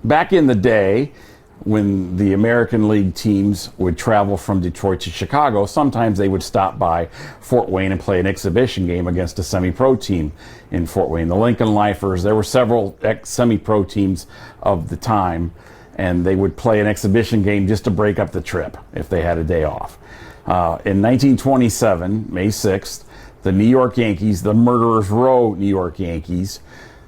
Back in the day, when the American League teams would travel from Detroit to Chicago, sometimes they would stop by Fort Wayne and play an exhibition game against a semi-pro team in Fort Wayne. The Lincoln Lifers, there were several semi-pro teams of the time, and they would play an exhibition game just to break up the trip if they had a day off. In 1927, May 6th, the New York Yankees, the Murderers Row New York Yankees,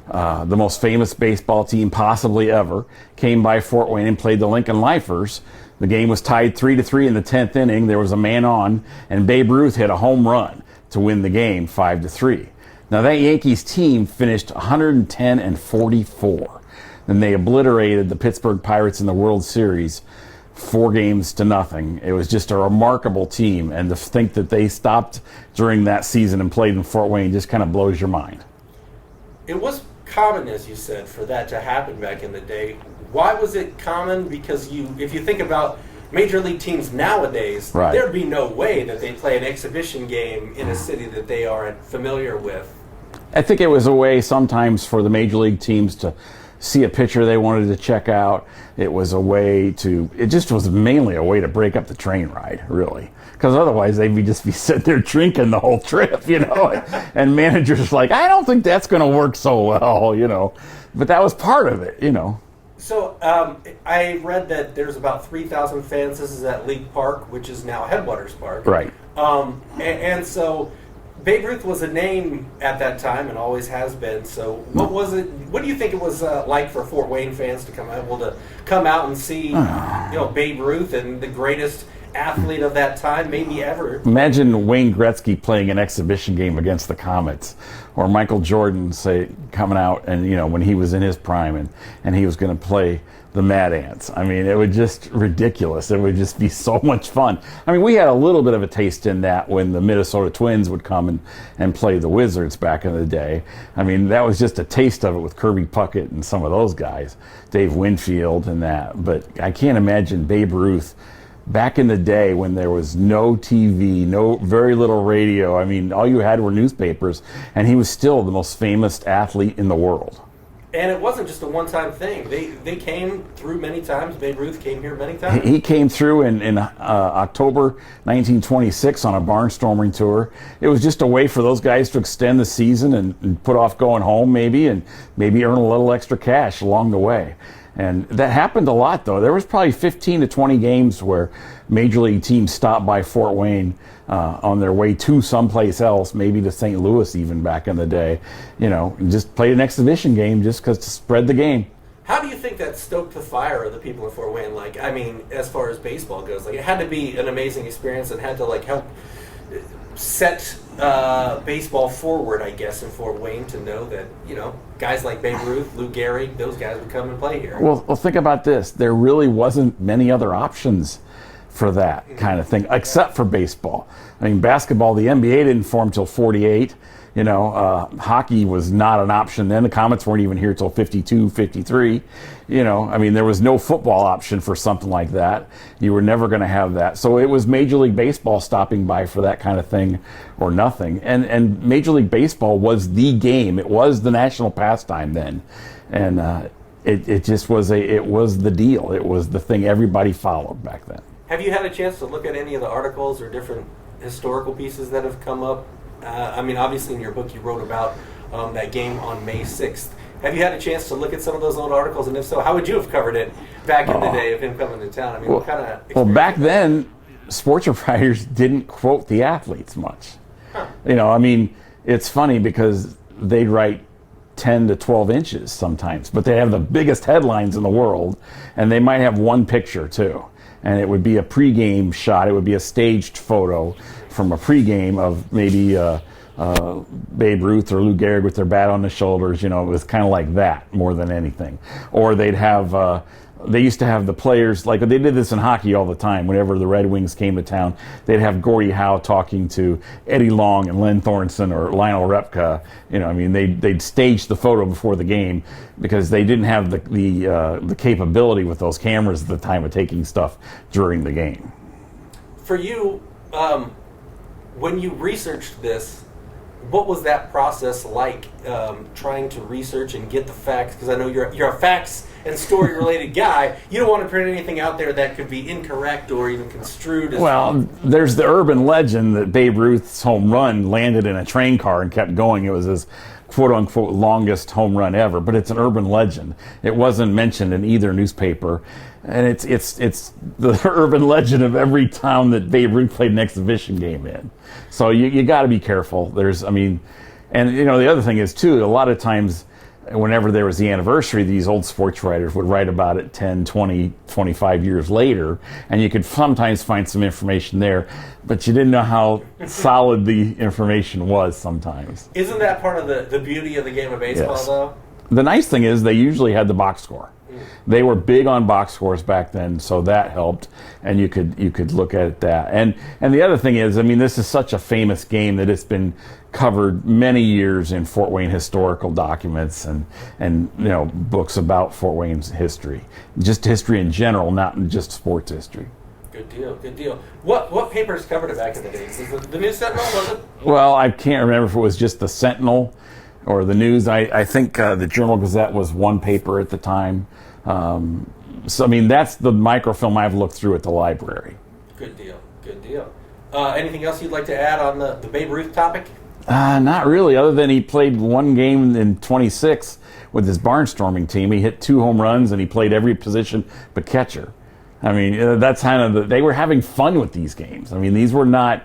the most famous baseball team possibly ever, came by Fort Wayne and played the Lincoln Lifers. The game was tied 3-3 in the 10th inning. There was a man on, and Babe Ruth hit a home run to win the game 5-3. Now that Yankees team finished 110-44. Then they obliterated the Pittsburgh Pirates in the World Series 4-0. It was just a remarkable team, and to think that they stopped during that season and played in Fort Wayne just kind of blows your mind. It was common, as you said, for that to happen back in the day. Why was it common? Because if you think about major league teams nowadays, right, there'd be no way that they play an exhibition game in a city that they aren't familiar with. I think it was a way sometimes for the major league teams to see a pitcher they wanted to check out. It was a way to, it just was mainly a way to break up the train ride, really. Because otherwise they'd just be sitting there drinking the whole trip, and managers like, I don't think that's going to work so well, But that was part of it, So I read that there's about 3,000 fans. This is at League Park, which is now Headwaters Park. Right. And so Babe Ruth was a name at that time and always has been. So what was it? What do you think it was like for Fort Wayne fans to come out and see, Babe Ruth and the greatest athlete of that time, maybe ever? Imagine Wayne Gretzky playing an exhibition game against the Comets, or Michael Jordan, say, coming out and when he was in his prime and he was going to play the Mad Ants. I mean, it would just ridiculous. It would just be so much fun. I mean, we had a little bit of a taste in that when the Minnesota Twins would come and play the Wizards back in the day. I mean, that was just a taste of it with Kirby Puckett and some of those guys, Dave Winfield and that. But I can't imagine Babe Ruth back in the day when there was no TV, very little radio. I mean, all you had were newspapers, and he was still the most famous athlete in the world. And it wasn't just a one-time thing. They came through many times. Babe Ruth came here many times. He came through in October 1926 on a barnstorming tour. It was just a way for those guys to extend the season and put off going home and maybe earn a little extra cash along the way. And that happened a lot, though. There was probably 15 to 20 games where major league teams stopped by Fort Wayne on their way to someplace else, maybe to St. Louis even back in the day, just played an exhibition game just because to spread the game. How do you think that stoked the fire of the people in Fort Wayne? As far as baseball goes, it had to be an amazing experience and had to help set baseball forward, I guess, in Fort Wayne to know that, guys like Babe Ruth, Lou Gehrig, those guys would come and play here. Well, think about this. There really wasn't many other options for that kind of thing, except for baseball. I mean, basketball, the NBA didn't form till 48. Hockey was not an option then. The Comets weren't even here till 52, 53. There was no football option for something like that. You were never going to have that. So it was Major League Baseball stopping by for that kind of thing or nothing. And Major League Baseball was the game. It was the national pastime then. And it just was it was the deal. It was the thing everybody followed back then. Have you had a chance to look at any of the articles or different historical pieces that have come up? Obviously in your book you wrote about that game on May 6th. Have you had a chance to look at some of those old articles? And if so, how would you have covered it back in the day of him coming to town? What kind of... Well, back then, sports writers didn't quote the athletes much. Huh. It's funny because they'd write 10 to 12 inches sometimes, but they have the biggest headlines in the world, and they might have one picture too. And it would be a pregame shot. It would be a staged photo from a pregame of maybe Babe Ruth or Lou Gehrig with their bat on the shoulders. It was kind of like that more than anything. Or they'd have, they used to have the players, like they did this in hockey all the time. Whenever the Red Wings came to town, they'd have Gordie Howe talking to Eddie Long and Len Thornton or Lionel Repka. They'd stage the photo before the game because they didn't have the capability with those cameras at the time of taking stuff during the game. For you, when you researched this, what was that process like, trying to research and get the facts? Because I know you're a facts and story-related guy, you don't want to print anything out there that could be incorrect or even construed as... Well, there's the urban legend that Babe Ruth's home run landed in a train car and kept going. It was his quote-unquote longest home run ever, but it's an urban legend. It wasn't mentioned in either newspaper, and it's the urban legend of every town that Babe Ruth played an exhibition game in. So you got to be careful. And the other thing is too, a lot of times whenever there was the anniversary, these old sports writers would write about it 10, 20, 25 years later, and you could sometimes find some information there, but you didn't know how solid the information was sometimes. Isn't that part of the beauty of the game of baseball, Yes. though? The nice thing is they usually had the box score. They were big on box scores back then, so that helped, and you could look at that. And the other thing is, this is such a famous game that it's been covered many years in Fort Wayne historical documents and books about Fort Wayne's history, just history in general, not just sports history. Good deal. What papers covered it back in the day? Was it the News Sentinel? Was it? Well, I can't remember if it was just the Sentinel or the News. I think the Journal Gazette was one paper at the time. That's the microfilm I've looked through at the library. Good deal. Anything else you'd like to add on the Babe Ruth topic? Not really, other than he played one game in 26 with his barnstorming team. He hit 2 home runs and he played every position but catcher. That's kind of they were having fun with these games. These were not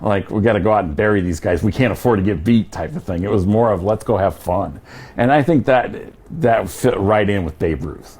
like, we got to go out and bury these guys, we can't afford to get beat type of thing. It was more of, let's go have fun. And I think that fit right in with Babe Ruth.